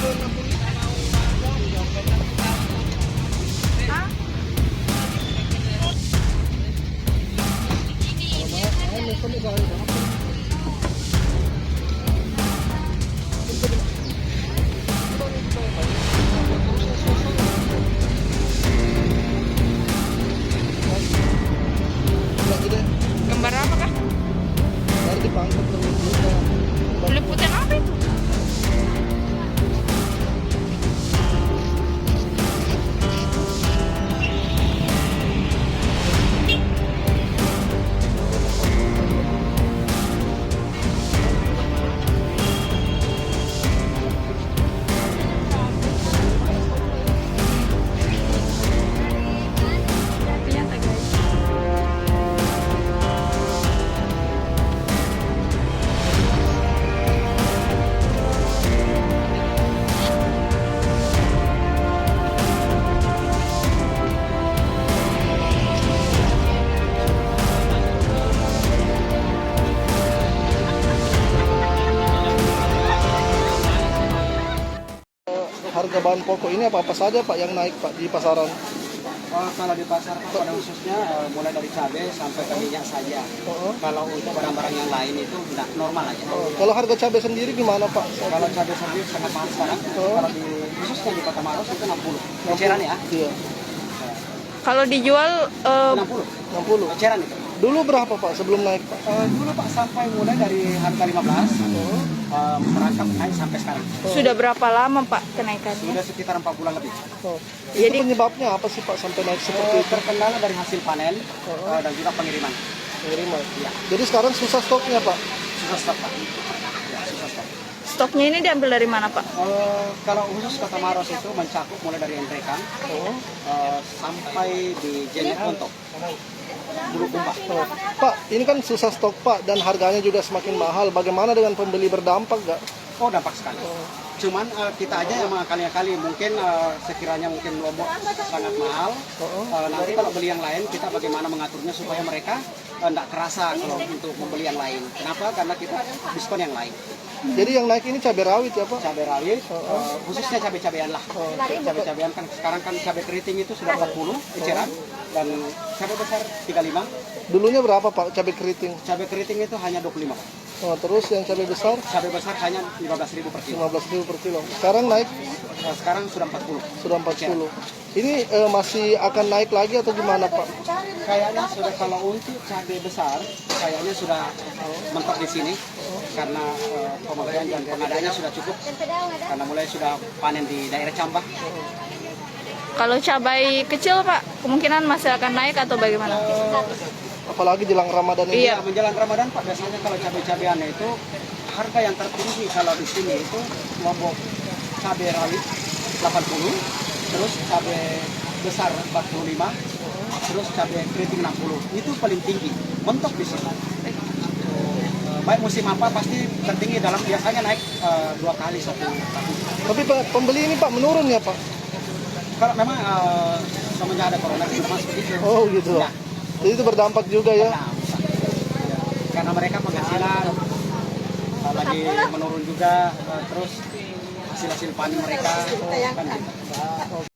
Gambar apa kah? Peliputan apa itu? Harga bahan pokok ini apa saja Pak yang naik Pak di pasaran? Kalau di pasar pada khususnya mulai dari cabai sampai ke minyak saja. Kalau untuk barang-barang yang lain itu tidak normal aja. Kalau harga cabai sendiri gimana Pak? Kalau cabai sendiri sangat mahal sekarang. Kalau di khususnya di Kota Maros itu 60. Eceran ya? Iya. Kalau dijual 60. 60. Eceran itu. Dulu berapa Pak sebelum naik Pak? Dulu Pak sampai mulai dari harga 15. Merangkap naik sampai sekarang. sudah berapa lama Pak kenaikannya? Sudah sekitar 4 bulan lebih. Itu penyebabnya apa sih Pak sampai naik seperti itu? Terkendala dari hasil panen dan juga pengiriman. Pengiriman. Iya. Jadi sekarang susah stoknya Pak? Susah stok Pak. Ya, susah stok. Stoknya ini diambil dari mana Pak? Kalau khusus Kota Maros itu mencakup mulai dari Entrekan sampai di Jenet Untuk Bulukumba. Pak, ini kan susah stok Pak dan harganya juga semakin mahal. Bagaimana dengan pembeli, berdampak nggak? Oh, dampak sekali. Cuman kita aja yang mengakali-akali, mungkin sekiranya mungkin Lombok sangat mahal. Nanti kalau beli yang lain, kita bagaimana mengaturnya supaya mereka tidak kerasa kalau untuk membeli yang lain. Kenapa? Karena kita diskon yang lain. Jadi yang naik ini cabai rawit ya Pak? Cabai rawit, khususnya cabai-cabean lah. Cabai-cabean kan sekarang kan cabai keriting itu sudah 40 eceran dan cabai besar 35. Dulunya berapa Pak cabai keriting? Cabai keriting itu hanya 25 Pak. Terus yang cabai besar? Cabai besar hanya 15.000 per kilo. 15.000 per kilo. Sekarang naik? Sekarang sudah 40. Sudah 40. Ini masih akan naik lagi atau gimana Pak? Kayaknya sudah, kalau untuk cabai besar kayaknya sudah mentok di sini karena pemakaian dan pengadaannya sudah cukup karena mulai sudah panen di daerah Cambah. Kalau cabai kecil Pak, kemungkinan masih akan naik atau bagaimana? Apalagi jelang Ramadan ini. Iya. Menjelang Ramadan Pak, biasanya kalau cabai-cabean itu harga yang tertinggi kalau di sini itu Lombok cabai rawit 80, terus cabai besar 45, terus cabai keriting 60. Itu paling tinggi, mentok di sini. Baik musim apa pasti tertinggi, dalam biasanya naik 2 kali 1 tahun. Tapi pembeli ini Pak menurun ya Pak? Kalau memang semenjak ada corona itu memang seperti itu. Oh gitu. Ya. Jadi itu berdampak juga ya? Nah, karena mereka penghasilan lagi menurun juga, terus hasil panen mereka kan gitu.